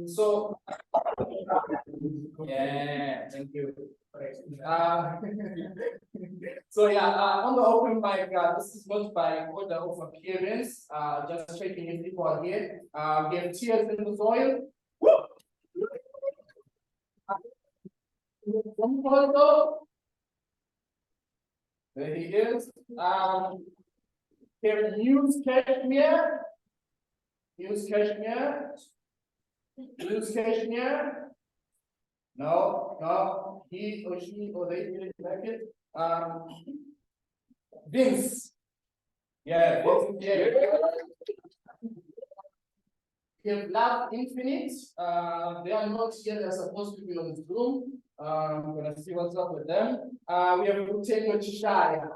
So, yeah, thank you. So yeah, on the open mic, this is not by order of appearance. Just checking if people are here. We have tears in the soil. There he is. Here, use cashmere. Use cashmere. Use cashmere. No, he or she or they didn't like it. Vince. Yeah, Vince. Yeah. We have Love Infinite. They are not here, they're supposed to be on Zoom. I'm gonna see what's up with them. We have Tré'Jhaun.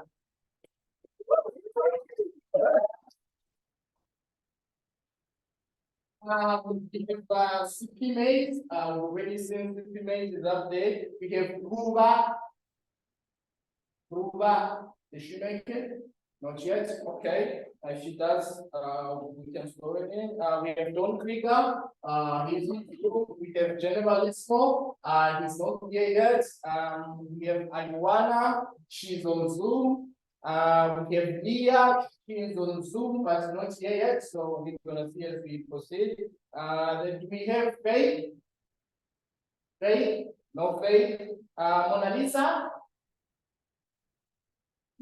We have CP Mate. Already seen CP Mate is up there. We have Ruba. Is she make it? Not yet. Okay. If she does, we can store it in. We have Don Krieger. He's in the group. We have General Ismo. He's not here yet. We have Ioana. She's on Zoom. We have Leah. She's on Zoom, but not here yet. So we're gonna see as we proceed. Then we have Faith. No Faith. Mona Lisa.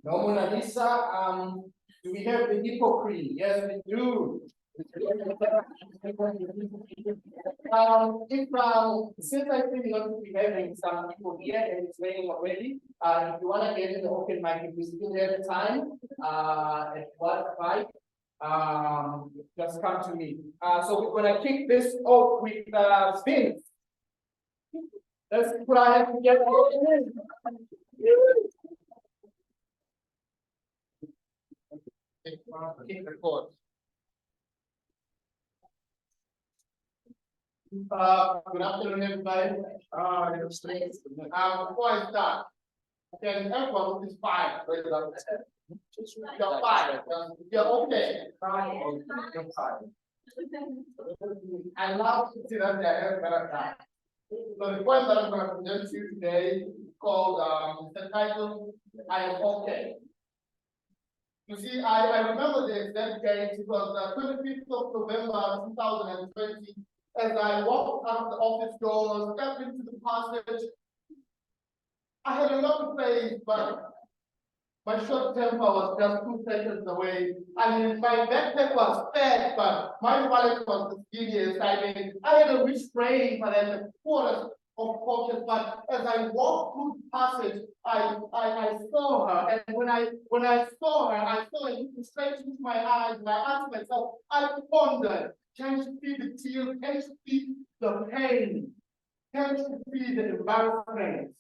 No Mona Lisa. Do we have the hypocrite? Yes, we do. Since I think we're going to be having some people here and it's raining already, if you want to get in the open mic, if we still have time, at 1:05, just come to me. So we're going to kick this off with spins. Let's try to get kick the court. Good afternoon, everybody. Before I start, can everyone who is fired? You're fired. You're okay. You're fired. I love to see that they're better time. So the point that I'm going to present to you today is called entitled I Am Okay. You see, I remember the exact date. It was the 25th of November 2020. As I walked out of the office door, stepped into the passage, I had a lot to say, but my short temper was just 2 seconds away. I mean, my backpack was fat, but my wallet was the skinniest. I mean, I had a rich brain, but at the poorest of focus. But as I walked through the passage, I saw her, and when I saw her, I saw her looking straight into my eyes, and I asked myself, I pondered, can she see the tears? Can she see the pain? Can she see the embarrassment?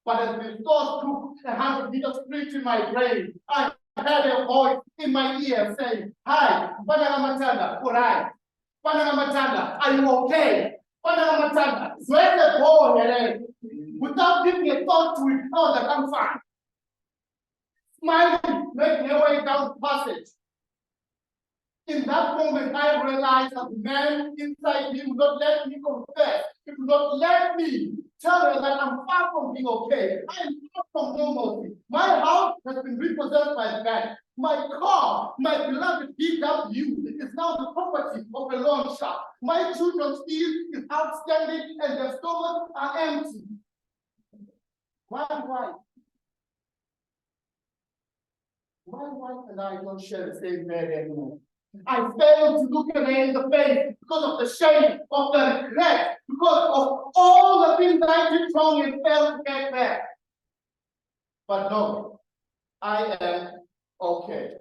But as the thought took 100 meters straight in my brain, I heard a voice in my ear saying, "Hi, Banana Matanda, all right. Banana Matanda, are you okay? Banana Matanda, where's the ball, Harare?" Without giving a thought to it, know that I'm fine. Smiling, making my way down the passage. In that moment, I realized that the man inside me would not let me confess. It would not let me tell her that I'm far from being okay. I am far from normalcy. My house has been repossessed by the bank. My car, my beloved VW, is now the property of a loan shark. My children's fees is outstanding and their stomachs are empty. Why and I don't share the same bed anymore? I failed to look at her in the face because of the shame, of the regret, because of all the things I did wrong and failed to get back. But no, I am okay.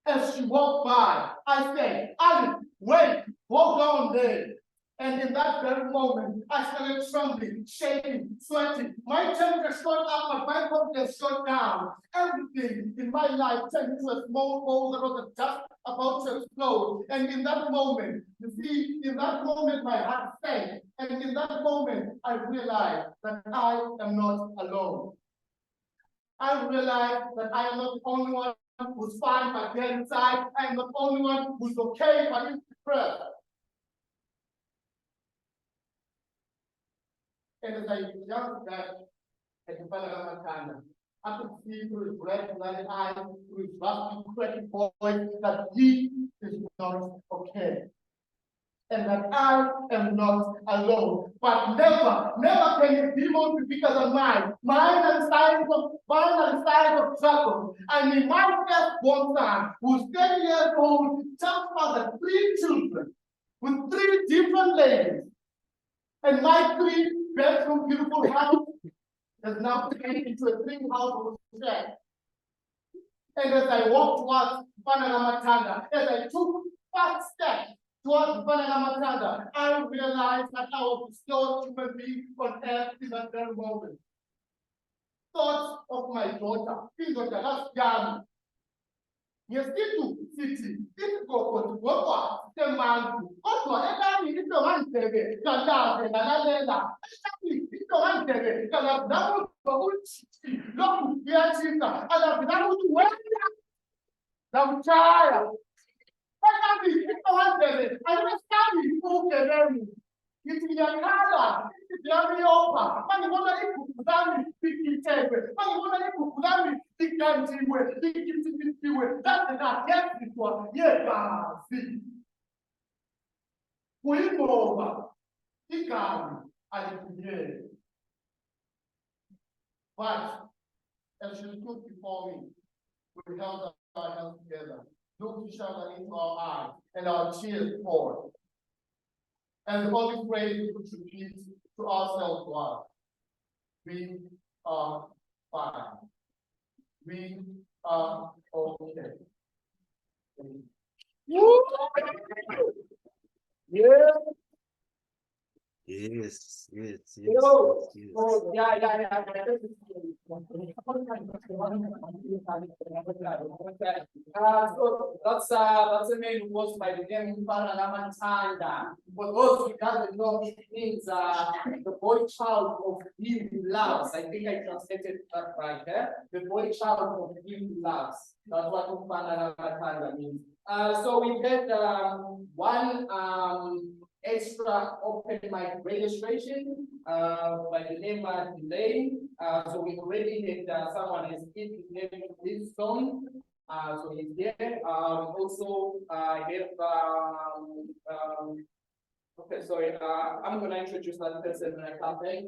As she walked by, I said, "Ali, wait, hold on there." And in that very moment, I started trembling, shaking, sweating. My temperature shot up, but my confidence shot down. Everything in my life turned into a small ball that was just about to explode. And in that moment, you see, in that moment, my heart sank. And in that moment, I realized that I am not alone. I realized that I am not the only one who's fine but dead inside. I am the only one who's okay but is depressed. And as I jumped back at the Panama, I could see through his red blooded eyes, through his rusty, cracky voice, that he is not okay. And that I am not alone. But never can the demons be bigger than mine. Mine are the size of trouble. I mean, my firstborn son, who's 10 years old, just fathered 3 children with 3 different ladies. And my 3-bedroom beautiful house has now turned into a 3-house shack. And as I walked towards Panama, as I took 5 steps towards Panama, I realized that I was the slowest human being on earth in that very moment. Thoughts of my daughter, that's young. Ngesitu sithi isigoko sigokwa semanzi kodwa ekami into ngandlebe kandaze ngalalela into ngandlebe kandaze ukuthi lokhu kuyathinta alazi ukuthi wena ngakutshaya ekami into ngandlebe ayikasami ubugebengu ngithi ngiyakhala yami yopha mangibona igugu lami likhithekwe mangibona igugu lami liganjiwe likhithikisiwe ngezizwa yegazi kuyingoba igama aliphunyele. But as she stood before me, we held our hands together, looked each other into our eyes, and our tears poured. And the only phrase we could repeat to ourselves was, we are fine. We are okay. Yeah. Yes. Oh, yeah. So that's a man who goes by the name Ioana Coman. For those who doesn't know, it means the boy child of him who loves. I think I translated that right there. The boy child of him who loves. That's what Ioana Coman means. So we had one extra open mic registration by the name of Elaine. So we already had someone has hit his name this song. So he's there. Also, I have okay, sorry. I'm gonna introduce that person when I come back.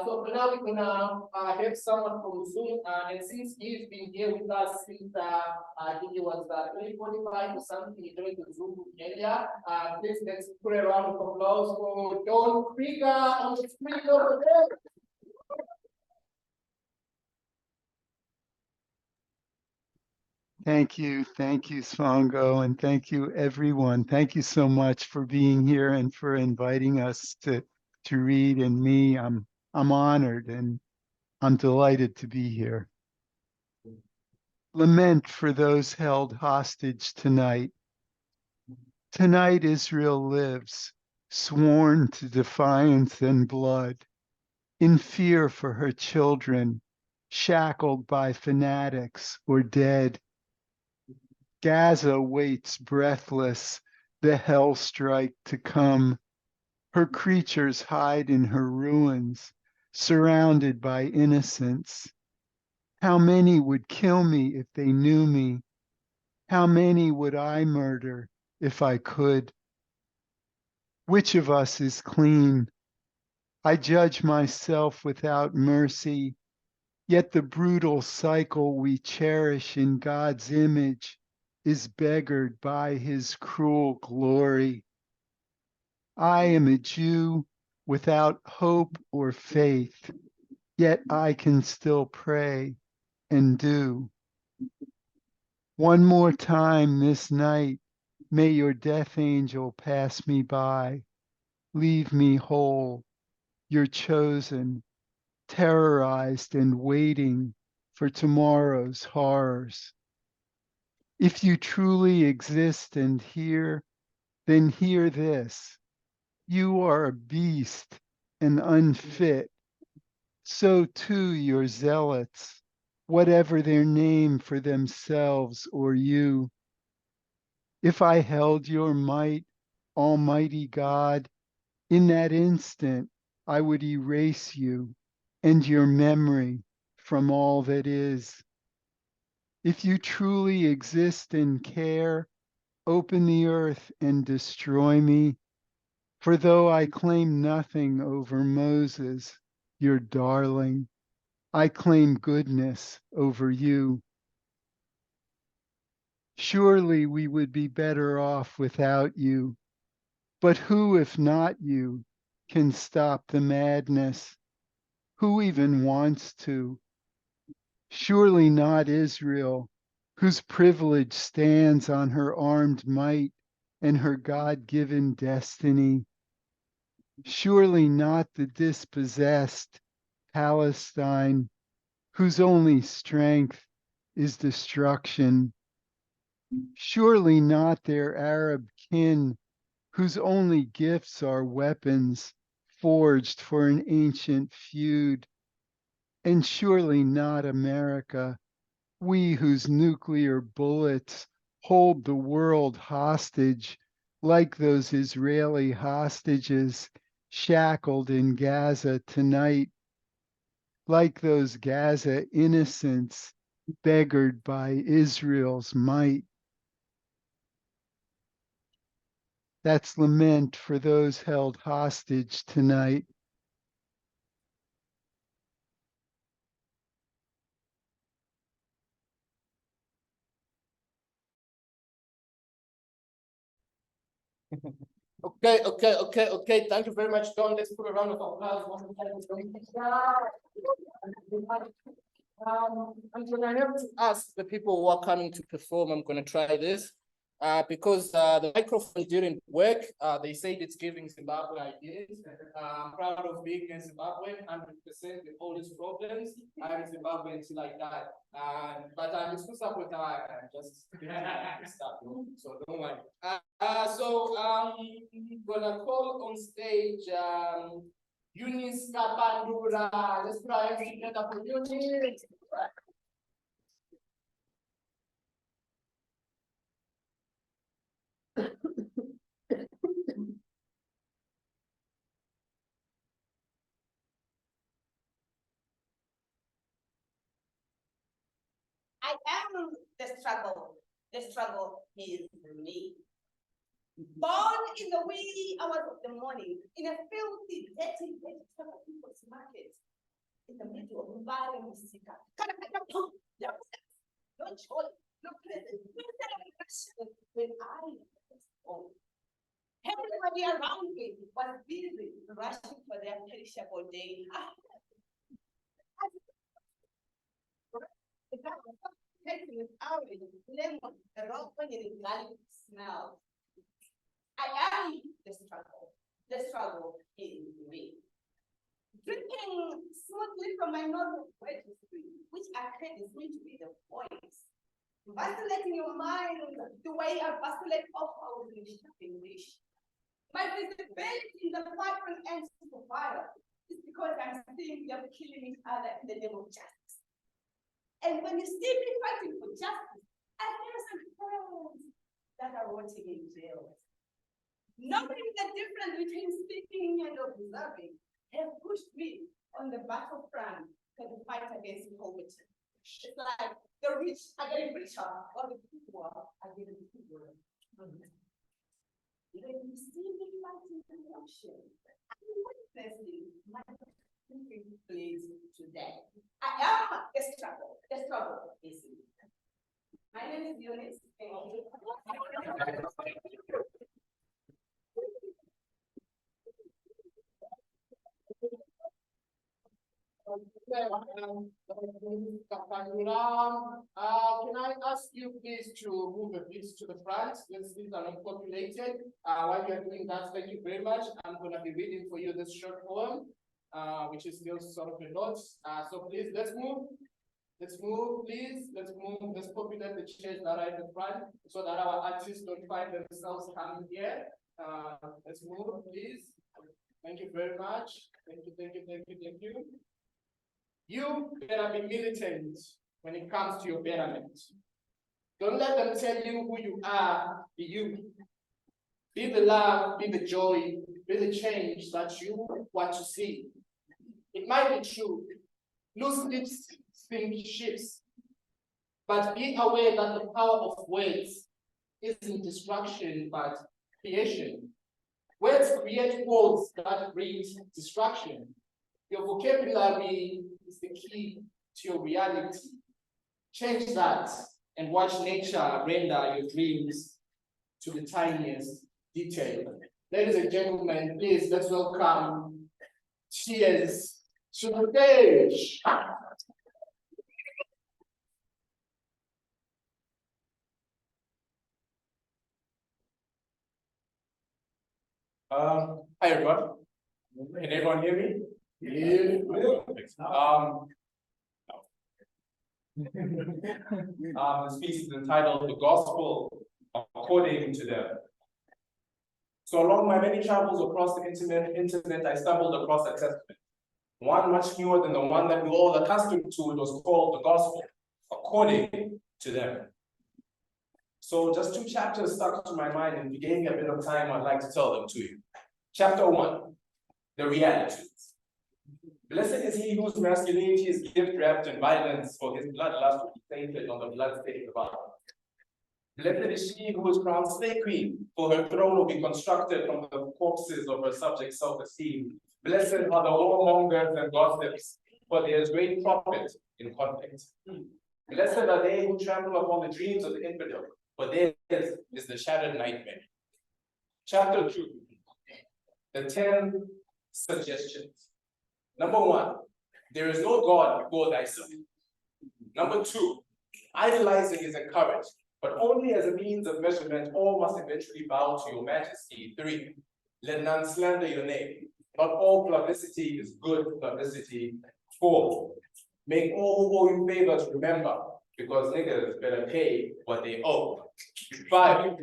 So for now we're gonna have someone from Zoom, and since he's been here with us since I think it was 2045 or something, he joined the Zoom earlier. Please let's put a round of applause for Krieger on the screen over there. Thank you, Svango, and thank you, everyone. Thank you so much for being here and for inviting us to read. And me, I'm honored and I'm delighted to be here. Lament for those held hostage tonight. Tonight, Israel lives, sworn to defiance and blood, in fear for her children, shackled by fanatics or dead. Gaza waits breathless, the hell strike to come. Her creatures hide in her ruins, surrounded by innocents. How many would kill me if they knew me? How many would I murder if I could? Which of us is clean? I judge myself without mercy, yet the brutal cycle we cherish in God's image is beggared by his cruel glory. I am a Jew without hope or faith, yet I can still pray and do. One more time this night, may your death angel pass me by. Leave me whole, your chosen, terrorized and waiting for tomorrow's horrors. If you truly exist and hear, then hear this. You are a beast and unfit. So too your zealots, whatever their name for themselves or you. If I held your might, Almighty God, in that instant I would erase you and your memory from all that is. If you truly exist and care, open the earth and destroy me. For though I claim nothing over Moses, your darling, I claim goodness over you. Surely we would be better off without you. But who, if not you, can stop the madness? Who even wants to? Surely not Israel, whose privilege stands on her armed might and her God-given destiny. Surely not the dispossessed Palestine, whose only strength is destruction. Surely not their Arab kin, whose only gifts are weapons forged for an ancient feud. And surely not America, we whose nuclear bullets hold the world hostage, like those Israeli hostages shackled in Gaza tonight, like those Gaza innocents beggared by Israel's might. That's lament for those held hostage tonight. Okay. Thank you very much, Don. Let's put a round of applause. I'm gonna have to ask the people who are coming to perform. I'm gonna try this. Because the microphone didn't work. They said it's giving Zimbabwe ideas. I'm proud of being in Zimbabwe, 100% with all its problems. I'm Zimbabwe until I die. But I'm just with just stuff, so don't worry. So I'm gonna call on stage Eunic Kapandura. Let's try and together for Eunic. I am the struggle. The struggle is me. Born in the wee hours of the morning, in a filthy, dirty people's market, in the middle of Mbale Musika. No joy, no present, no celebration when I was born. Everybody around me was busy rushing for their perishable day. Taking with orange, lemon, the raw onion, and garlic smell. I am the struggle. The struggle is me. Drinking smoothly from my nose registry, which accredits me to be the voice. Vacillating your mind the way I vacillate off our English. My visibility in the fight and ends to fire is because I'm seeing them killing each other in the name of justice. And when you see me fighting for justice, I hear some friends that are rotting in jail. Knowing the difference between speaking and observing have pushed me on the battlefront to the fight against poverty. It's like the rich are getting richer, or the poor are getting poorer. When you see me fighting in the ocean, I'm witnessing my place today. I am the struggle. The struggle is me. My name is Eunic. Can I ask you please to move a bit to the front? These are not populated. While you're doing that, thank you very much. I'm going to be reading for you this short poem, which is still sort of a note. So please, let's move. Let's move, please. Let's move. Let's populate the chairs that are in the front so that our artists don't find themselves coming here. Let's move, please. Thank you very much. Thank you. You better be militant. when it comes to your betterment. Don't let them tell you who you are, be you. Be the love, be the joy, be the change that you want to see. It might be true, loose lips think shifts, but be aware that the power of words isn't destruction, but creation. Words create worlds that breed destruction. Your vocabulary is the key to your reality. Change that and watch nature render your dreams to the tiniest detail. Ladies and gentlemen, please let's welcome Cheers to the stage. Hi everyone. Can everyone hear me? Yeah. The speech is entitled "The Gospel According to Them." So along my many travels across the internet, I stumbled across a testament, one much newer than the one that we're all accustomed to. It was called "The Gospel According to Them." So just 2 chapters stuck to my mind, and if you gave me a bit of time, I'd like to tell them to you. Chapter 1, the realities. Blessed is he whose masculinity is gift-wrapped in violence, for his bloodlust will be tainted on the blood-stained bough. Blessed is she who is crowned slay queen, for her throne will be constructed from the corpses of her subjects' self-esteem. Blessed are the warmongers and gossips, for there is great profit in conflict. Blessed are they who trample upon the dreams of the infidel, for theirs is the shattered nightmare. Chapter 2, the 10 suggestions. Number 1, there is no God before thyself. Number 2, idolizing is encouraged, but only as a means of measurement. All must eventually bow to your majesty. 3, let none slander your name. Not all publicity is good publicity. 4, make all who owe you favors remember, because niggas better pay what they owe. 5,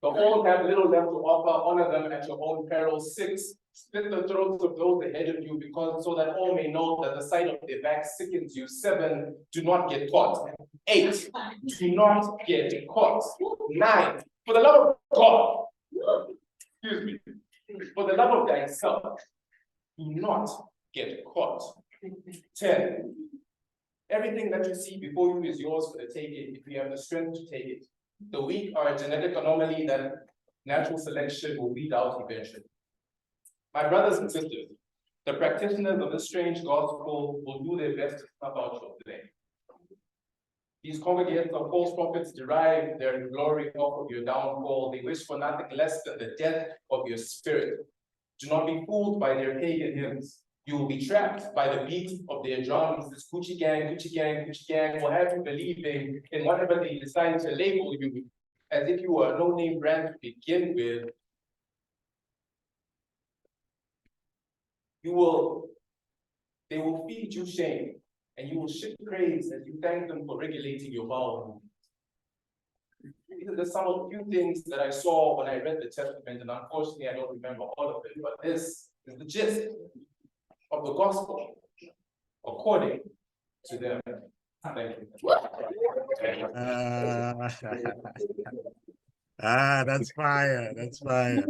the old have little left to offer, honor them at your own peril. 6, split the throats of those ahead of you, because so that all may know that the sight of their back sickens you. 7, do not get caught. 8, do not get caught. 9, for the love of God, excuse me, for the love of thyself, do not get caught. 10, everything that you see before you is yours for the taking, if you have the strength to take it. The weak are a genetic anomaly that natural selection will weed out eventually. My brothers and sisters, the practitioners of this strange gospel will do their best to snuff out your today. These congregations of false prophets derive their glory off of your downfall. They wish for nothing less than the death of your spirit. Do not be fooled by their pagan hymns. You will be trapped by the beat of their drums. This Gucci gang will have you believing in whatever they decide to label you, as if you were a no-name brand to begin with. They will feed you shame, and you will ship praise as you thank them for regulating your bowel movements. These are some of the few things that I saw when I read the testament, and unfortunately I don't remember all of it, but this is the gist of the gospel according to them. Thank you. That's fire. That's fire.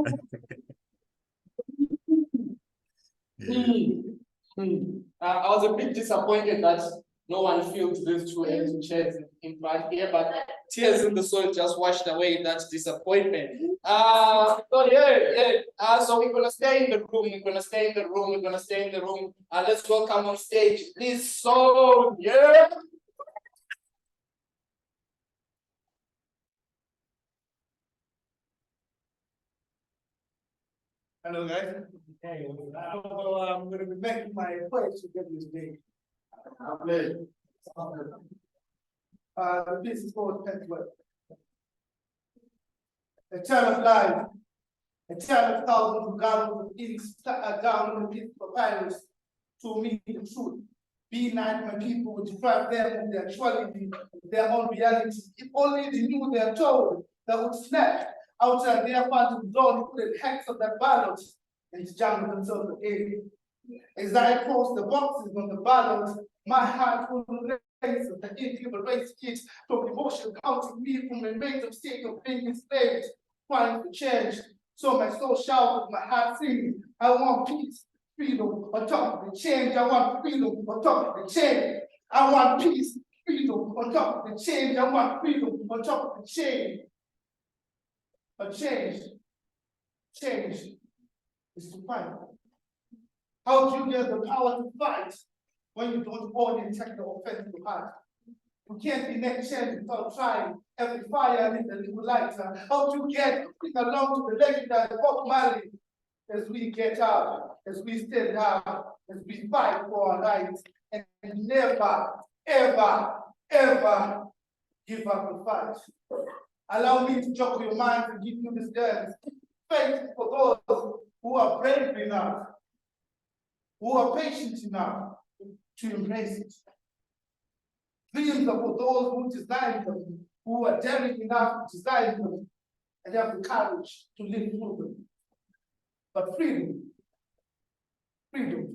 I was a bit disappointed that no one filled these 2 empty chairs in front here, but tears in the soul just washed away that disappointment. So we're gonna stay in the room. Let's welcome on stage, please. So yeah. Hello guys. Hey, I'm going to be making my pledge to get this day. The piece is called Network. A child of life, a child of thousands of gallons of ink down on the piece of papyrus to meet the truth. Be not my people would deprive them of their actuality, their own reality. If only they knew their told that would snap outside their phantom dawn, put the hex of that ballot and jam themselves again. As I cross the boxes on the ballot, my heart will of the inhuman race kids from emotion counting me from a random state of being enslaved, trying to change. So my soul shouts, my heart sings, I want peace, freedom, on top of the change. I want freedom on top of the change. I want peace, freedom on top of the change. I want freedom on top of the change. But change is to fight. How do you get the power to fight when you don't already take the offensive heart? You can't be next change without trying. Every fire needs a little lighter. How do you get along to the legendary Bob Marley? As we get out, as we stand out, as we fight for our rights, and never, ever, ever give up the fight. Allow me to juggle your mind and give you this dance. Faith for those who are brave enough, who are patient enough to embrace it. Dreams are for those who design them, who are daring enough to design them, and have the courage to live through them. But freedom is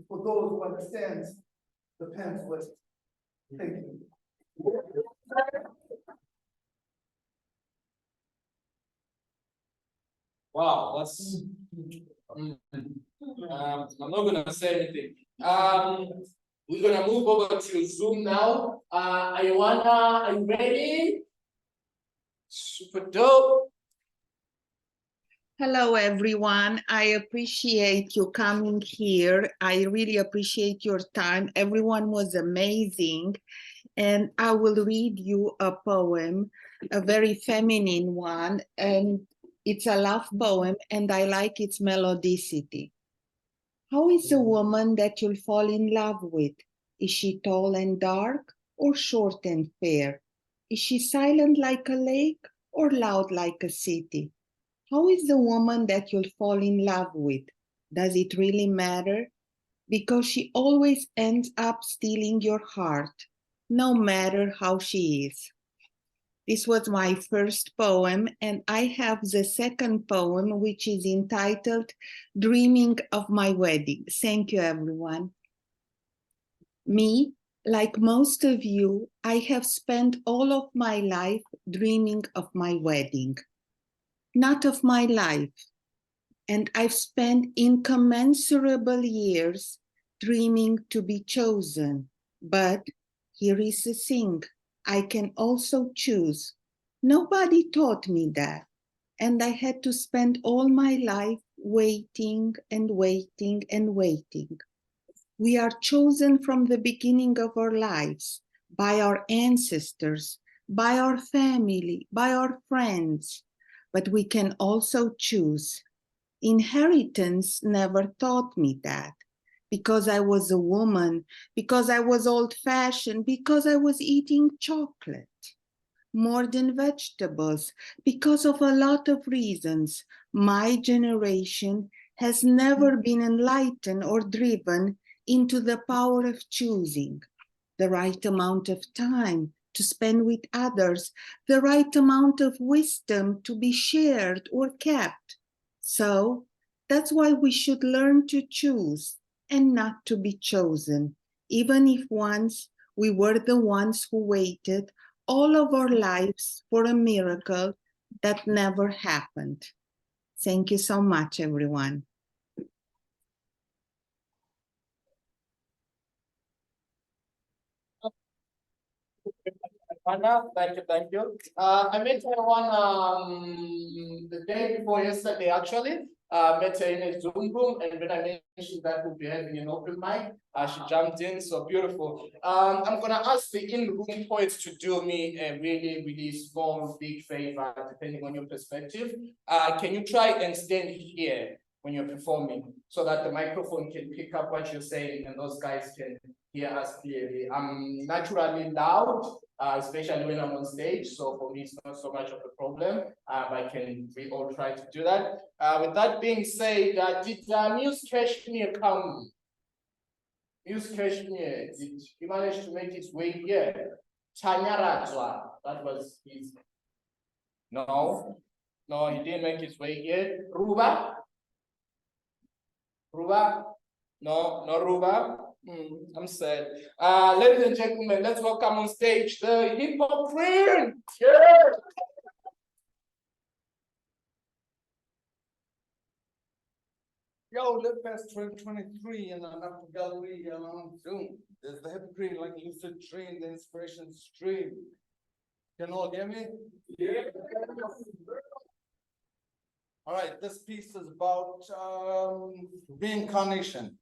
for those who understand the pain's worth. Thank you. Wow, that's I'm not gonna say anything. We're gonna move over to Zoom now. Ioana, are you ready? Super dope. Hello, everyone. I appreciate you coming here. I really appreciate your time. Everyone was amazing. And I will read you a poem, a very feminine one, and it's a love poem, and I like its melodicity. How is a woman that you'll fall in love with? Is she tall and dark or short and fair? Is she silent like a lake or loud like a city? How is the woman that you'll fall in love with? Does it really matter? Because she always ends up stealing your heart, no matter how she is. This was my first poem, and I have the second poem, which is entitled Dreaming of My Wedding. Thank you, everyone. Me, like most of you, I have spent all of my life dreaming of my wedding. Not of my life. And I've spent incommensurable years dreaming to be chosen. But here is the thing, I can also choose. Nobody taught me that. And I had to spend all my life waiting and waiting and waiting. We are chosen from the beginning of our lives by our ancestors, by our family, by our friends. But we can also choose. Inheritance never taught me that, because I was a woman, because I was old-fashioned, because I was eating chocolate more than vegetables, because of a lot of reasons. My generation has never been enlightened or driven into the power of choosing the right amount of time to spend with others, the right amount of wisdom to be shared or kept. So that's why we should learn to choose and not to be chosen, even if once we were the ones who waited all of our lives for a miracle that never happened. Thank you so much, everyone. Anna, thank you. I met Ioana the day before yesterday, actually. Met her in a Zoom room, and when I mentioned that we'll be having an open mic, she jumped in, so beautiful. I'm gonna ask the in-room poets to do me a really, really small, big favor, depending on your perspective. Can you try and stand here when you're performing, so that the microphone can pick up what you're saying and those guys can hear us clearly? I'm naturally loud, especially when I'm on stage. So for me, it's not so much of a problem. We all try to do that. With that being said, did Muse Kashmir come? Muse Kashmir, did he manage to make his way here? Tanyaradzwa, that was his. No, he didn't make his way here. Ruba? No, Ruba. I'm sad. Ladies and gentlemen, let's welcome on stage the hip hop prince. Yo, LifeFest 2023 in the Napa Gallery on Zoom. There's the hypocrite like lucid dream, the inspiration stream. Can all hear me? Yeah. All right, this piece is about reincarnation.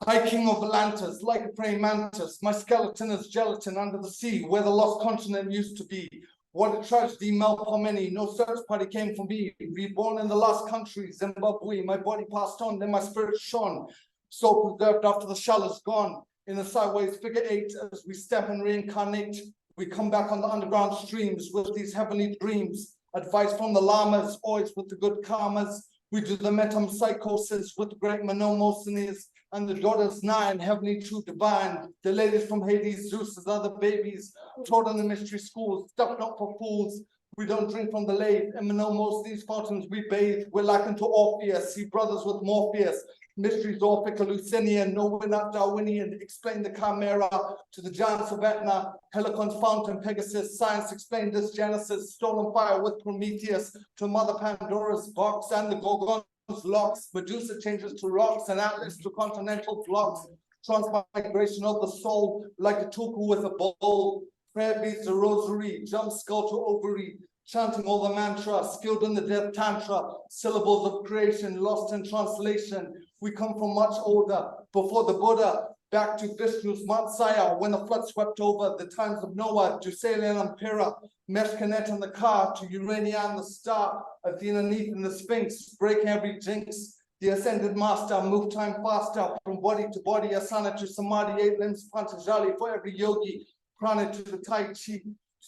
High King of Atlantis, like a praying mantis, my skeleton is gelatin under the sea, where the lost continent used to be. What a tragedy, Melpomene, no search party came for me. Reborn in the last country, Zimbabwe, my body passed on, then my spirit shone. Soul preserved after the shell is gone. In the sideways figure eight, as we step and reincarnate, we come back on the underground streams with these heavenly dreams. Advice from the lamas, always with the good karmas. We do the metempsychosis with the great monomosines. And the daughters nine, heavenly true divine. The ladies from Hades, Zeus's other babies, taught in the mystery schools, stuff not for fools. We don't drink from the lake, and most these fountains we bathe. We're likened to Orpheus, see brothers with Morpheus. Mysteries Orphic, Lucinian, no, we're not Darwinian. Explain the chimera to the giants of Etna. Helicon's fountain, Pegasus, science explained this Genesis. Stolen fire with Prometheus to Mother Pandora's box and the Gorgon's locks. Medusa changes to rocks and Atlas to continental blocks. Transmigration of the soul like a tuku with a bowl. Prayer beats a rosary, jump skull to ovary. Chanting all the mantra, skilled in the death tantra. Syllables of creation lost in translation. We come from much older, before the Buddha, back to Vishnu's Mount Saya, when the flood swept over the times of Noah, Deucalion and Pyrrha, Meshkanet and the car, to Urania and the star, Athena Neith and the Sphinx, breaking every jinx. The ascended master, move time faster, from body to body, asana to samadhi, 8 limbs, Pantajali for every yogi, prana to the Tai Chi,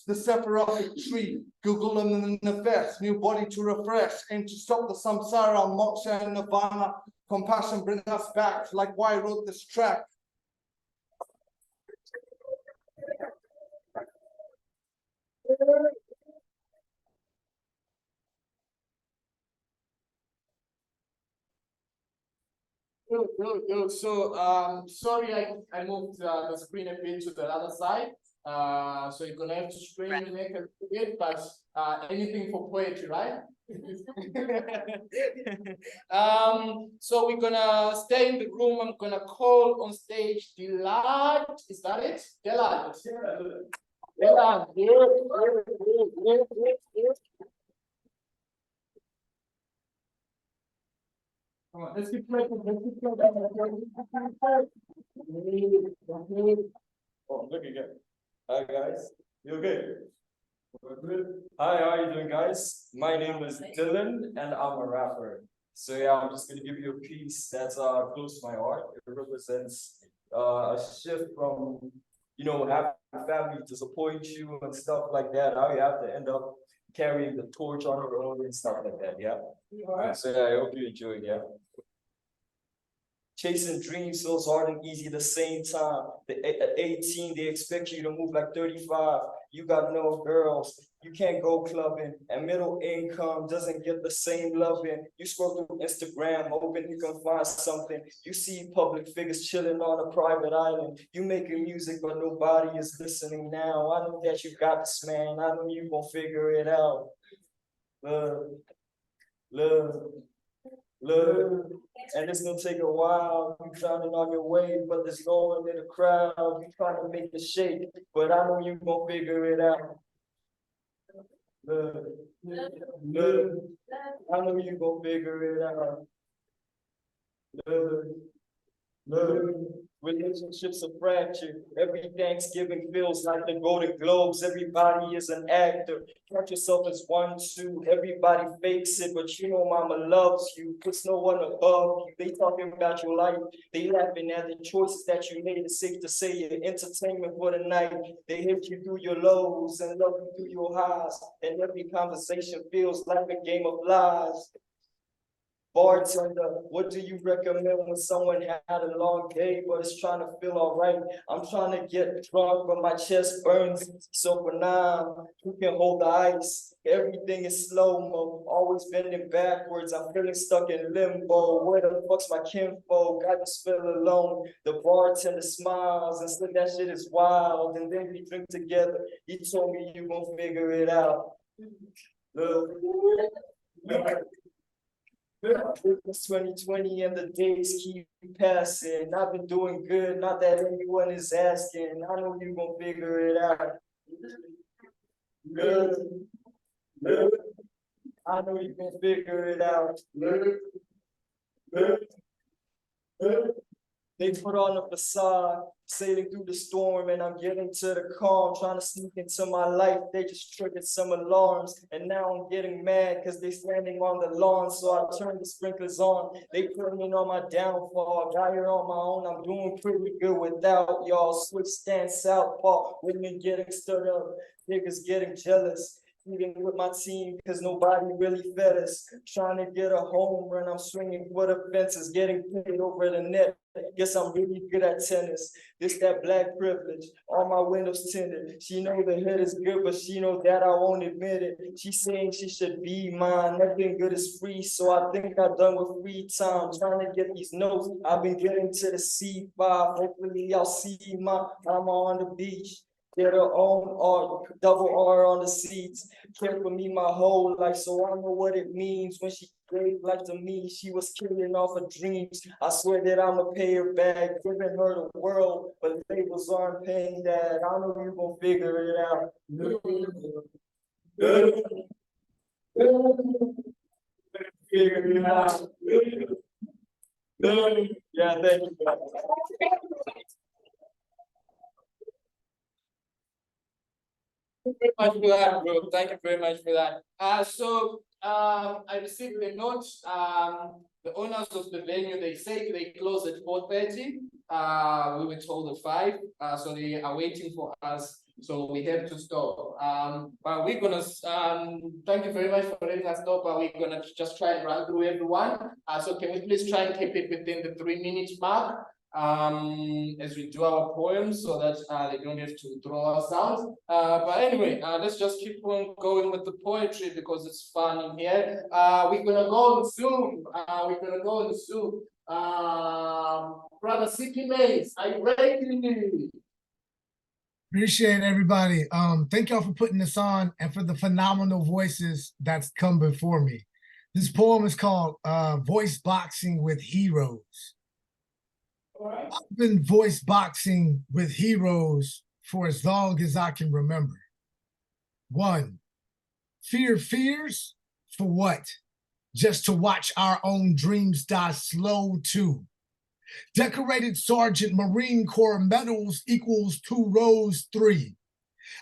the Sephirotic tree, Google and the Nefesh, new body to refresh, aim to stop the samsara, moksha and nirvana, compassion bring us back, like why I wrote this track. So sorry I moved the screen a bit to the other side. So you're gonna have to strain the neck a little bit, but anything for poetry, right? So we're gonna stay in the room. I'm gonna call on stage Delight. Is that it? Delight. Delight. Come on, let's keep playing. Oh, look again. Hi guys, you okay? Good. Hi, how are you doing, guys? My name is Dylan, and I'm a rapper. So yeah, I'm just gonna give you a piece that's close to my heart. It represents a shift from, you know, having family to support you and stuff like that. How you have to end up carrying the torch on your own and stuff like that. Yeah. All right. So yeah, I hope you enjoy it. Yeah. Chasing dreams feels hard and easy at the same time. At 18, they expect you to move like 35. You got no girls. You can't go clubbing. And middle income doesn't get the same loving. You scroll through Instagram, hoping you can find something. You see public figures chilling on a private island. You making music, but nobody is listening now. I know that you got this, man. I know you gonna figure it out. Love. And it's gonna take a while. You drowning on your way, but there's no one in the crowd. You trying to make it shake, but I know you gonna figure it out. Love. I know you gonna figure it out. Love. Relationships are fractured. Every Thanksgiving feels like the Golden Globes. Everybody is an actor. Count yourself as 1, 2. Everybody fakes it, but you know mama loves you. Puts no one above you. They talking about your life. They laughing at the choices that you made. It's safe to say your entertainment for the night. They hit you through your lows and love you through your highs. And every conversation feels like a game of lies. Bartender, what do you recommend when someone had a long day but is trying to feel all right? I'm trying to get drunk but my chest burns. So for now, who can hold the ice? Everything is slow-mo, always bending backwards. I'm feeling stuck in limbo. Where the fuck's my kinfolk? I just feel alone. The bartender smiles and said that shit is wild. And then we drink together. He told me you gon' figure it out. Look. It's 2020 and the days keep passing. I've been doing good, not that anyone is asking. I know you gon' figure it out. Good. Good. I know you gon' figure it out. Good. Good. Good. They put on a facade, sailing through the storm, and I'm getting to the calm, trying to sneak into my life. They just triggered some alarms, and now I'm getting mad because they standing on the lawn, so I turn the sprinklers on. They put me on my downfall. Got here on my own, I'm doing pretty good without y'all. Switch stance southpaw, women getting stirred up, niggas getting jealous. Even with my team, because nobody really fed us. Trying to get a home run, I'm swinging for the fences, getting paid over the net. Guess I'm really good at tennis. This that black privilege, all my windows tinted. She know the hood is good, but she know that I won't admit it. She's saying she should be mine. Nothing good is free, so I think I'm done with free time. Trying to get these notes, I've been getting to the C5. Hopefully y'all see my mama on the beach. Get her own R, double R on the seats. Cared for me my whole life, so I know what it means. When she gave life to me, she was killing off her dreams. I swear that I'ma pay her back, giving her the world, but labels aren't paying that. I know you gon' figure it out. Figure it out. Yeah, thank you. Very much for that, bro. Thank you very much for that. I received the note. The owners of the venue, they say they close at 4:30. We were told at 5. So they are waiting for us. So we have to stop. But we're gonna thank you very much for letting us stop. But we're gonna just try and run through everyone. So can we please try and keep it within the 3-minute mark? As we do our poems, so that they don't have to throw us out. But anyway, let's just keep on going with the poetry because it's fun in here. We're gonna go on Zoom. Brother Siki Mays, are you ready? Appreciate everybody. Thank y'all for putting this on and for the phenomenal voices that's come before me. This poem is called Voice Boxing with Heroes. I've been voice boxing with heroes for as long as I can remember. 1, fears for what? Just to watch our own dreams die slow. 2, decorated Sergeant Marine Corps medals equals 2 rows. 3,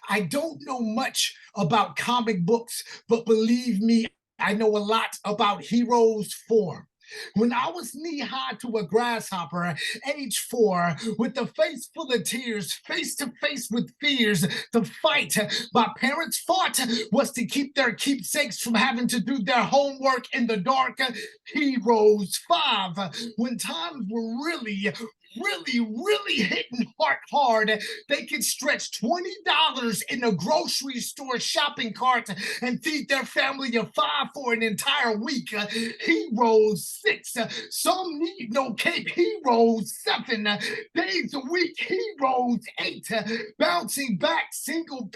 I don't know much about comic books, but believe me, I know a lot about heroes. 4, when I was knee-high to a grasshopper, age 4, with a face full of tears, face to face with fears, the fight my parents fought was to keep their keepsakes from having to do their homework in the dark. Heroes. 5, when times were really hitting hard, they could stretch $20 in a grocery store shopping cart and feed their family of 5 for an entire week. Heroes. 6, some need no cape. Heroes. 7, days a week. Heroes. 8, bouncing back single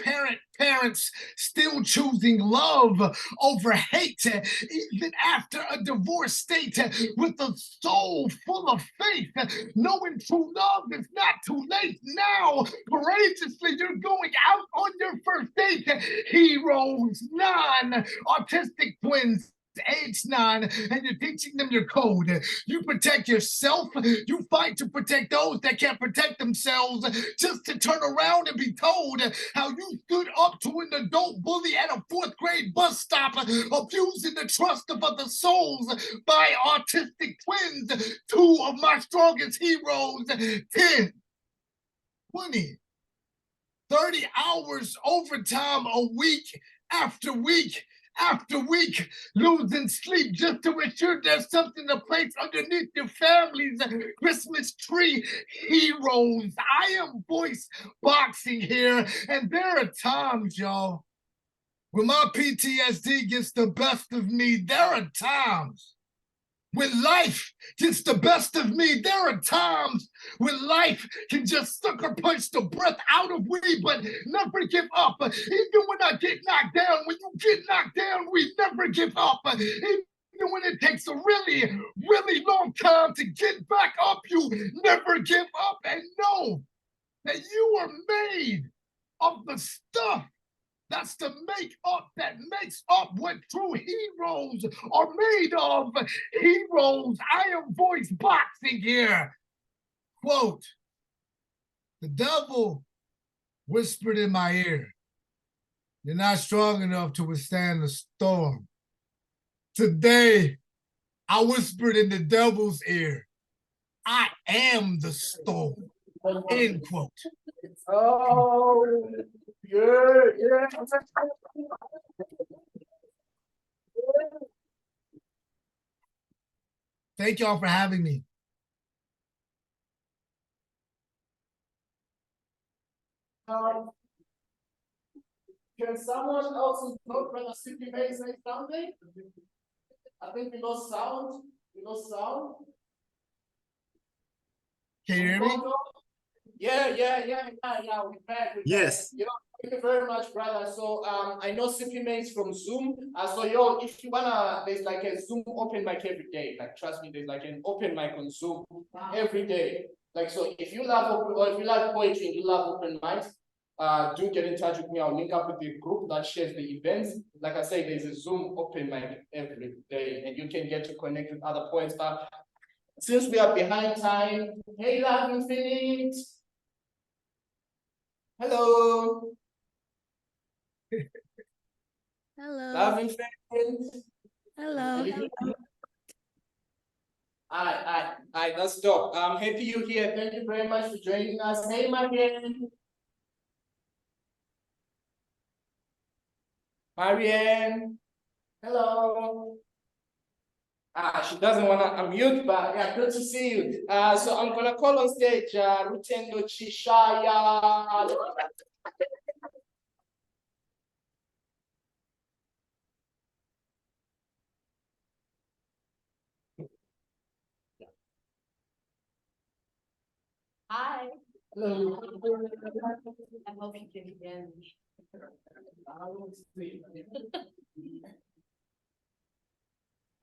parents still choosing love over hate, even after a divorce state, with a soul full of faith, knowing true love is not too late. Now, courageously, you're going out on your first date. Heroes. 9, autistic twins, age 9, and you're teaching them your code. You protect yourself, you fight to protect those that can't protect themselves, just to turn around and be told how you stood up to an adult bully at a 4th grade bus stop, abusing the trust of other souls by autistic twins. 2 of my strongest heroes. 10, 20, 30 hours overtime a week after week. after week, losing sleep just to ensure there's something to place underneath your family's Christmas tree. Heroes, I am voice boxing here, and there are times, y'all, when my PTSD gets the best of me. There are times when life gets the best of me. There are times when life can just sucker punch the breath out of me, but never give up. Even when I get knocked down, when you get knocked down, we never give up. Even when it takes a really, really long time to get back up, you never give up, and know that you are made of the stuff that's the that makes up what true heroes are made of. Heroes, I am voice boxing here. Quote, the devil whispered in my ear, you're not strong enough to withstand the storm. Today, I whispered in the devil's ear, I am the storm. End quote. Oh, yeah. Thank y'all for having me. Can someone else vote for the city base say something? I think we lost sound. Can you hear me? Yeah, we're back. Yes. You know, thank you very much, brother. So I know CP mates from Zoom. So yo, if you wanna, there's like a Zoom open mic every day. Like trust me, there's like an open mic on Zoom every day. Like so, if you love poetry and you love open mics, do get in touch with me. I'll link up with the group that shares the events. Like I say, there's a Zoom open mic every day, and you can get to connect with other poets. Since we are behind time, hey, Love Infinite. Hello. Hello. Love Infinite. Hello. Alright, that's dope. I'm happy you're here. Thank you very much for joining us. Hey, Marianne. Marianne. Hello. She doesn't want to unmute, but yeah, good to see you. So I'm gonna call on stage Rutendo Chishaya. Hi. Hello. I hope you can hear me.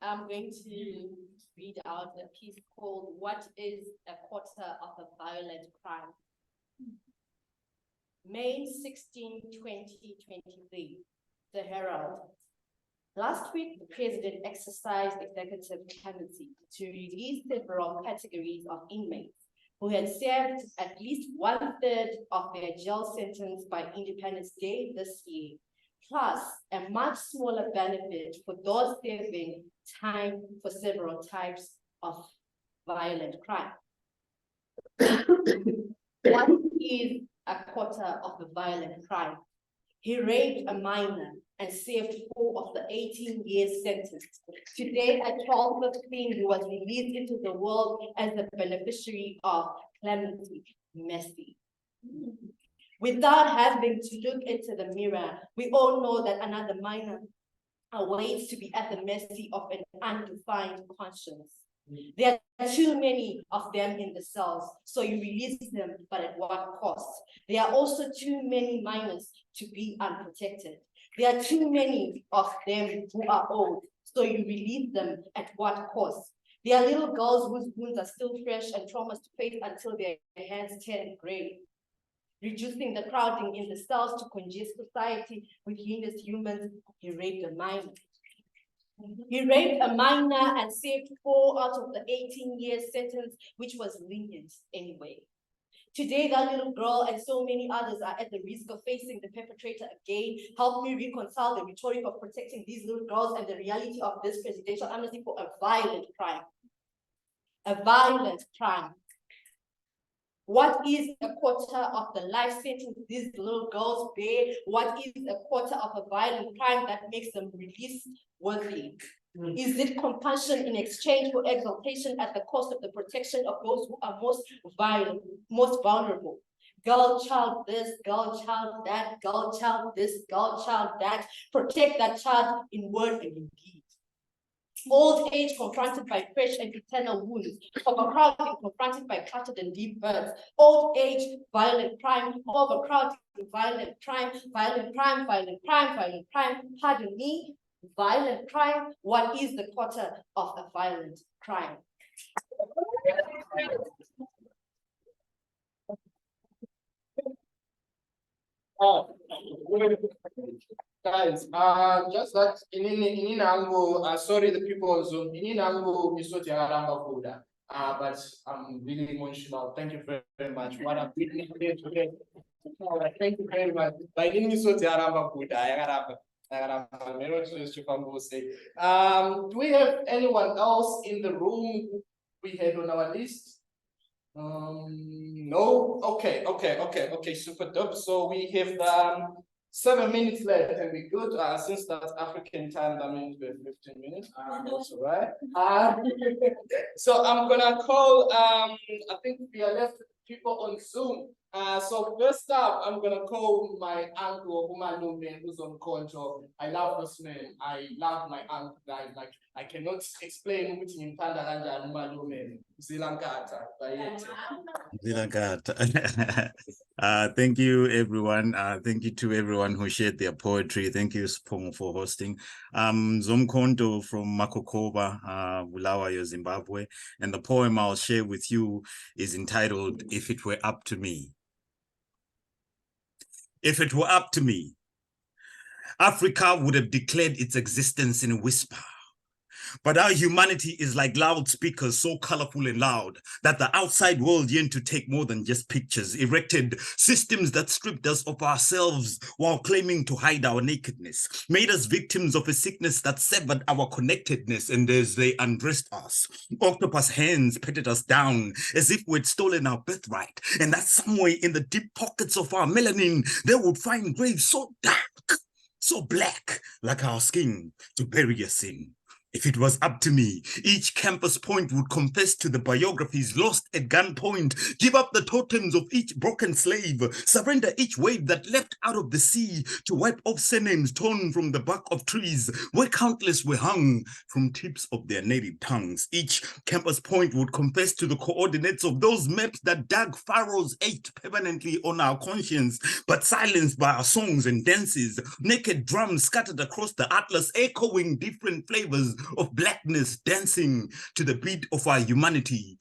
I'm going to read out a piece called What is a Quarter of a Violent Crime? May 16, 2023, The Herald. Last week, the president exercised executive clemency to release several categories of inmates who had served at least 1/3 of their jail sentence by Independence Day this year, plus a much smaller benefit for those serving time for several types of violent crime. What is a quarter of a violent crime? He raped a minor and served 4 of the 18 years sentence. Today at 12:15, he was released into the world as the beneficiary of clemency, mercy. Without having to look into the mirror, we all know that another minor awaits to be at the mercy of an undefined conscience. There are too many of them in the cells, so you release them, but at what cost? There are also too many minors to be unprotected. There are too many of them who are old, so you release them at what cost? There are little girls whose wounds are still fresh and traumas to face until their hands turn gray. Reducing the crowding in the cells to congest society with heinous humans, he raped a minor. He raped a minor and served 4 out of the 18 years sentence, which was lenient anyway. Today, that little girl and so many others are at the risk of facing the perpetrator again. Help me reconcile the rhetoric of protecting these little girls and the reality of this presidential amnesty for a violent crime. A violent crime. What is a quarter of the life sentence these little girls bear? What is a quarter of a violent crime that makes them release worthy? Is it compulsion in exchange for exaltation at the cost of the protection of those who are most violent, most vulnerable? Girl child this, girl child that, girl child this, girl child that. Protect that child in word and in deed. Old age confronted by fresh and eternal wounds, overcrowding confronted by cluttered and deep hurts. Old age, violent crime, overcrowding, violent crime, violent crime, violent crime, violent crime. Pardon me, violent crime. What is the quarter of a violent crime? Guys, just that in Ango, sorry the people on Zoom, in Ango, but I'm really emotional. Thank you very much. What I'm feeling here today. Thank you very much. By any means, do we have anyone else in the room we had on our list? No. Okay. Super dope. So we have 7 minutes left, and we good. Since that's African time, that means we have 15 minutes. That's all right. So I'm gonna call. I think we are left people on Zoom. So first up, I'm gonna call my uncle Umalume, who's on Zomkhonto. I love this man. I love my uncle, guys. Like I cannot explain which in Panda Umalume. Zilankata. Thank you, everyone. Thank you to everyone who shared their poetry. Thank you, Spong, for hosting. Zomkhonto from Makokoba, Bulawayo, Zimbabwe. And the poem I'll share with you is entitled, If It Were Up to Me. If it were up to me, Africa would have declared its existence in a whisper. But our humanity is like loudspeakers, so colorful and loud that the outside world yearned to take more than just pictures, erected systems that stripped us of ourselves while claiming to hide our nakedness, made us victims of a sickness that severed our connectedness, and as they undressed us, octopus hands patted us down as if we'd stolen our birthright, and that somewhere in the deep pockets of our melanin, they would find graves so dark, so black, like our skin, to bury us in. If it was up to me, each campus point would confess to the biographies lost at gunpoint, give up the totems of each broken slave, surrender each wave that leapt out of the sea to wipe off surnames torn from the bark of trees, where countless were hung from tips of their native tongues. Each campus point would confess to the coordinates of those maps that dug furrows etched permanently on our conscience, but silenced by our songs and dances, naked drums scattered across the atlas, echoing different flavors of blackness, dancing to the beat of our humanity.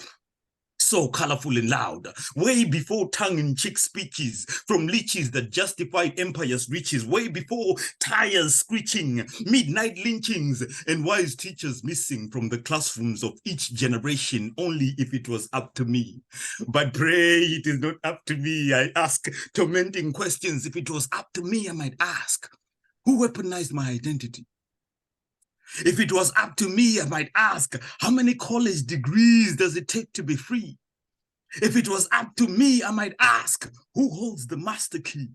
So colorful and loud, way before tongue-in-cheek speeches from leeches that justified empire's riches, way before tires screeching, midnight lynchings, and wise teachers missing from the classrooms of each generation, only if it was up to me. But pray it is not up to me, I ask tormenting questions. If it was up to me, I might ask, who weaponized my identity? If it was up to me, I might ask, how many college degrees does it take to be free? If it was up to me, I might ask, who holds the master key?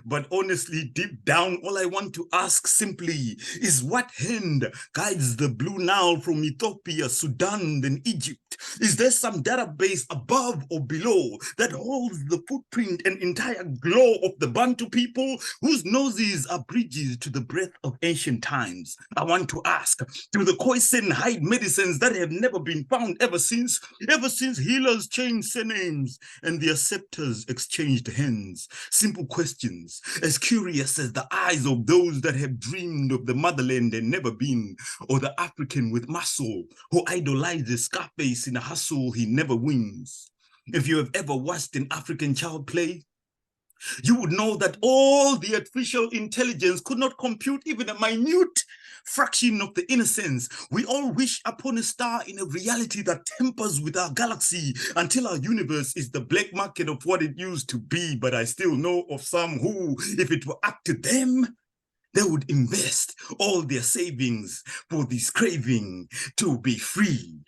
But honestly, deep down, all I want to ask simply is what hand guides the Blue Nile from Ethiopia, Sudan, then Egypt? Is there some database above or below that holds the footprint and entire glow of the Bantu people whose noses are bridges to the breath of ancient times? I want to ask, do the Khoisan hide medicines that have never been found ever since healers changed surnames and their scepters exchanged hands? Simple questions, as curious as the eyes of those that have dreamed of the motherland and never been, or the African with muscle who idolizes Scarface in a hustle he never wins. If you have ever watched an African child play, you would know that all the artificial intelligence could not compute even a minute fraction of the innocence. We all wish upon a star in a reality that tempers with our galaxy until our universe is the black market of what it used to be. But I still know of some who, if it were up to them, they would invest all their savings for this craving to be free.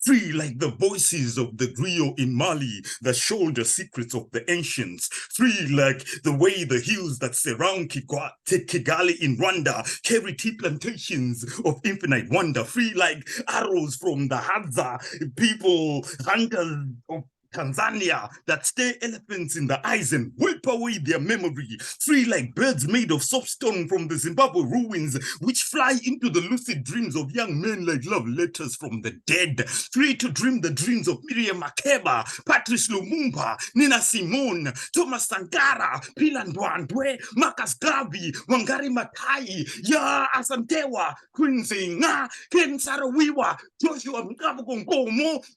Free like the voices of the griot in Mali that shoulder secrets of the ancients. Free like the way the hills that surround Kigali in Rwanda carry tea plantations of infinite wonder. Free like arrows from the Hadza people, hunters of Tanzania that stare elephants in the eyes and wipe away their memory. Free like birds made of soapstone from the Zimbabwe ruins, which fly into the lucid dreams of young men like love letters from the dead. Free to dream the dreams of Miriam Makeba, Patrice Lumumba, Nina Simone, Thomas Sankara, Pilan Ndwandwe, Marcus Garvey, Wangari Maathai, Ya Asantewa, Quincy Nga, Ken Saro-Wiwa, Joshua Mkabu,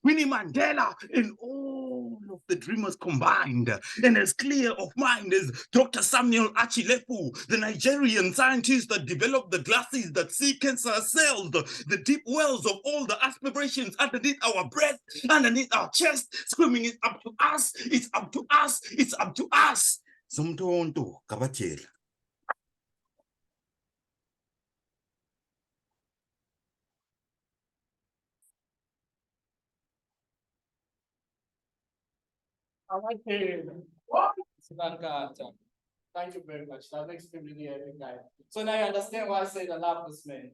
Winnie Mandela, and all of the dreamers combined. And as clear of mind as Dr. Samuel Achilepu, the Nigerian scientist that developed the glasses that see cancer cells, the deep wells of all the aspirations underneath our breath, underneath our chest, screaming, it's up to us, it's up to us, it's up to us. Zomkhonto Gabadela. Thank you very much. That makes me really happy, guy. So now you understand why I say the loveless man. It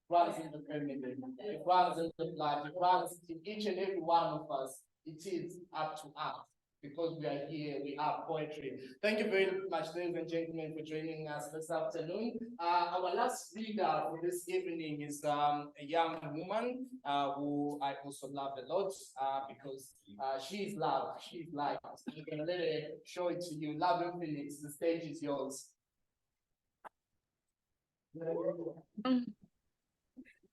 runs in the family. It runs in the blood. It runs in each and every one of us. It is up to us because we are here. We are poetry. Thank you very much, ladies and gentlemen, for joining us this afternoon. Our last reader for this evening is a young woman who I also love a lot because she's love. She's life. I'm gonna let her show it to you. Love Phoenix. The stage is yours.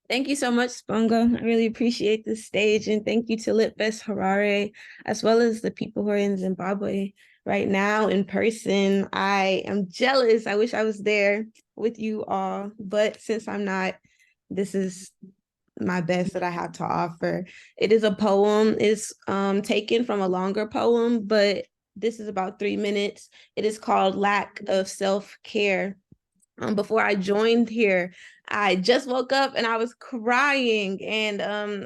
Thank you so much, Spongo. I really appreciate this stage, and thank you to LifeFest Harare, as well as the people who are in Zimbabwe right now in person. I am jealous. I wish I was there with you all, but since I'm not, this is my best that I have to offer. It is a poem. It's taken from a longer poem, but this is about 3 minutes. It is called Lack of Self-Care. Before I joined here, I just woke up and I was crying, and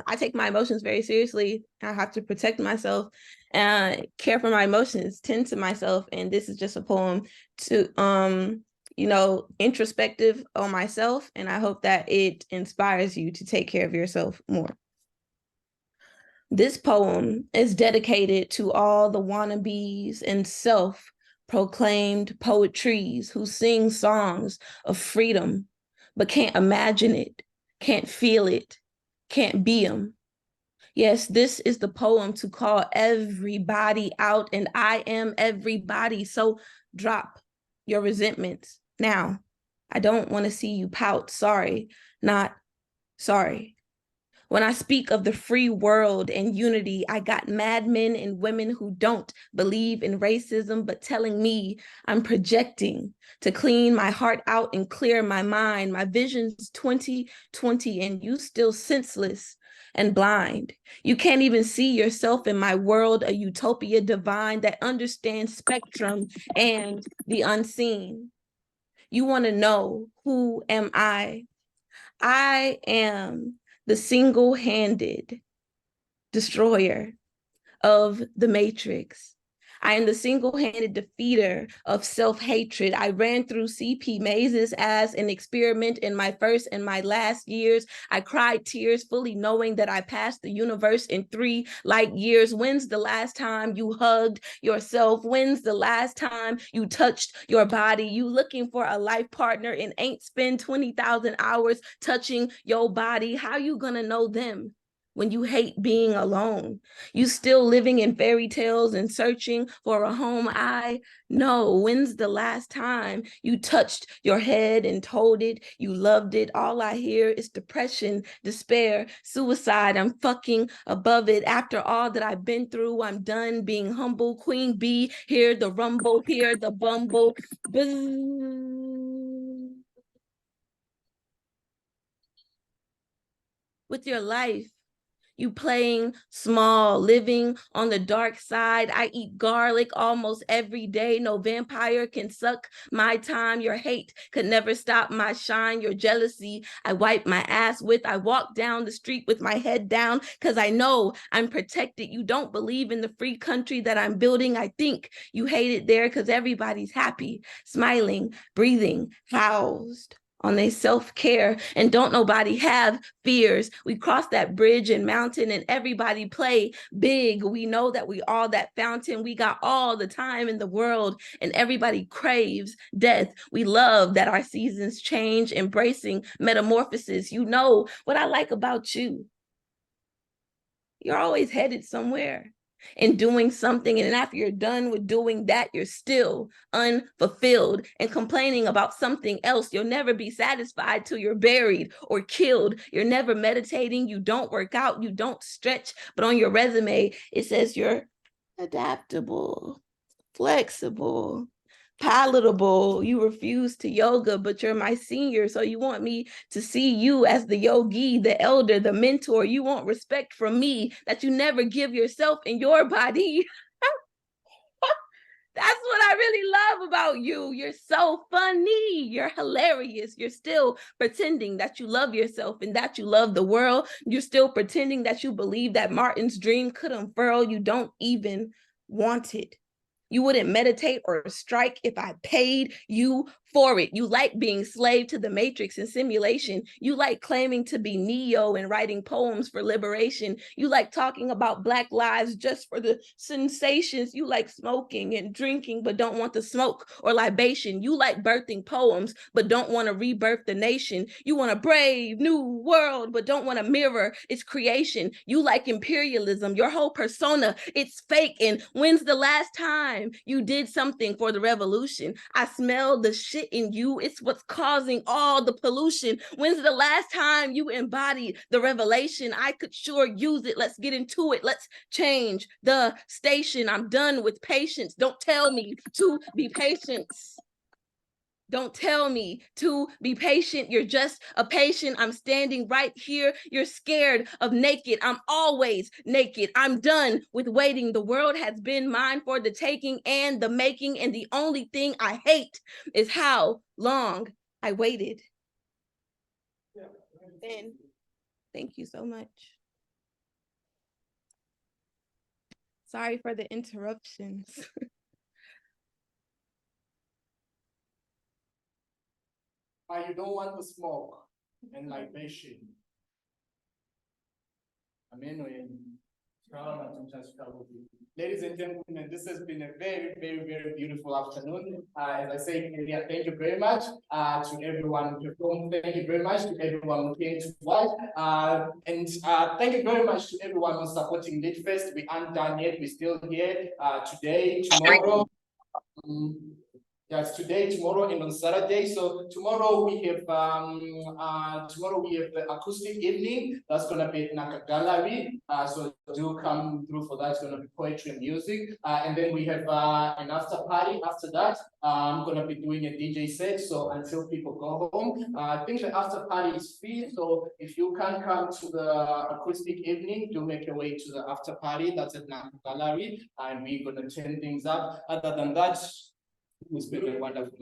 I take my emotions very seriously. I have to protect myself and care for my emotions, tend to myself. And this is just a poem to, introspective on myself. And I hope that it inspires you to take care of yourself more. This poem is dedicated to all the wannabes and self-proclaimed poetries who sing songs of freedom, but can't imagine it, can't feel it, can't be them. Yes, this is the poem to call everybody out, and I am everybody. So drop your resentments now. I don't want to see you pout. Sorry, not sorry. When I speak of the free world and unity, I got mad men and women who don't believe in racism, but telling me I'm projecting to clean my heart out and clear my mind. My vision's 2020 and you still senseless and blind. You can't even see yourself in my world, a utopia divine that understands spectrum and the unseen. You want to know, who am I? I am the single-handed destroyer of the matrix. I am the single-handed defeater of self-hatred. I ran through CP mazes as an experiment in my first and my last years. I cried tears fully knowing that I passed the universe in 3 light years. When's the last time you hugged yourself? When's the last time you touched your body? You looking for a life partner and ain't spend 20,000 hours touching your body. How you gonna know them when you hate being alone? You still living in fairy tales and searching for a home. I know. When's the last time you touched your head and told it you loved it? All I hear is depression, despair, suicide. I'm fucking above it. After all that I've been through, I'm done being humble. Queen bee, hear the rumble, hear the bumble. With your life, You playing small, living on the dark side. I eat garlic almost every day. No vampire can suck my time. Your hate could never stop my shine. Your jealousy, I wipe my ass with. I walk down the street with my head down because I know I'm protected. You don't believe in the free country that I'm building. I think you hate it there because everybody's happy, smiling, breathing, housed on their self-care, and don't nobody have fears. We cross that bridge and mountain and everybody play big. We know that we all that fountain. We got all the time in the world and everybody craves death. We love that our seasons change, embracing metamorphosis. You know what I like about you? You're always headed somewhere and doing something, and after you're done with doing that, you're still unfulfilled and complaining about something else. You'll never be satisfied till you're buried or killed. You're never meditating, you don't work out, you don't stretch, but on your resume, it says you're adaptable, flexible, palatable. You refuse to yoga, but you're my senior, so you want me to see you as the yogi, the elder, the mentor. You want respect from me that you never give yourself in your body. That's what I really love about you. You're so funny. You're hilarious. You're still pretending that you love yourself and that you love the world. You're still pretending that you believe that Martin's dream could unfurl. You don't even want it. You wouldn't meditate or strike if I paid you for it. You like being slave to the matrix and simulation. You like claiming to be Neo and writing poems for liberation. You like talking about Black lives just for the sensations. You like smoking and drinking, but don't want the smoke or libation. You like birthing poems, but don't want to rebirth the nation. You want a brave new world, but don't want to mirror its creation. You like imperialism. Your whole persona, it's fake. And when's the last time you did something for the revolution? I smell the shit in you. It's what's causing all the pollution. When's the last time you embodied the revelation? I could sure use it. Let's get into it. Let's change the station. I'm done with patience. Don't tell me to be patient. Don't tell me to be patient. You're just a patient. I'm standing right here. You're scared of naked. I'm always naked. I'm done with waiting. The world has been mine for the taking and the making. And the only thing I hate is how long I waited. And thank you so much. Sorry for the interruptions. You don't want to smoke and libation. Ladies and gentlemen, this has been a very, very, very beautiful afternoon. As I say, thank you very much to everyone who performed. Thank you very much to everyone who came to watch. And thank you very much to everyone who's supporting LifeFest. We aren't done yet. We're still here today, tomorrow. Yes, today, tomorrow, and on Saturday. So tomorrow we have the acoustic evening. That's gonna be at Naka Gallery. So do come through for that. It's gonna be poetry and music. And then we have an after party after that. I'm gonna be doing a DJ set. So until people go home, I think the after party is free. So if you can't come to the acoustic evening, do make your way to the after party. That's at Naka Gallery, and we're gonna turn things up. Other than that, it's been a wonderful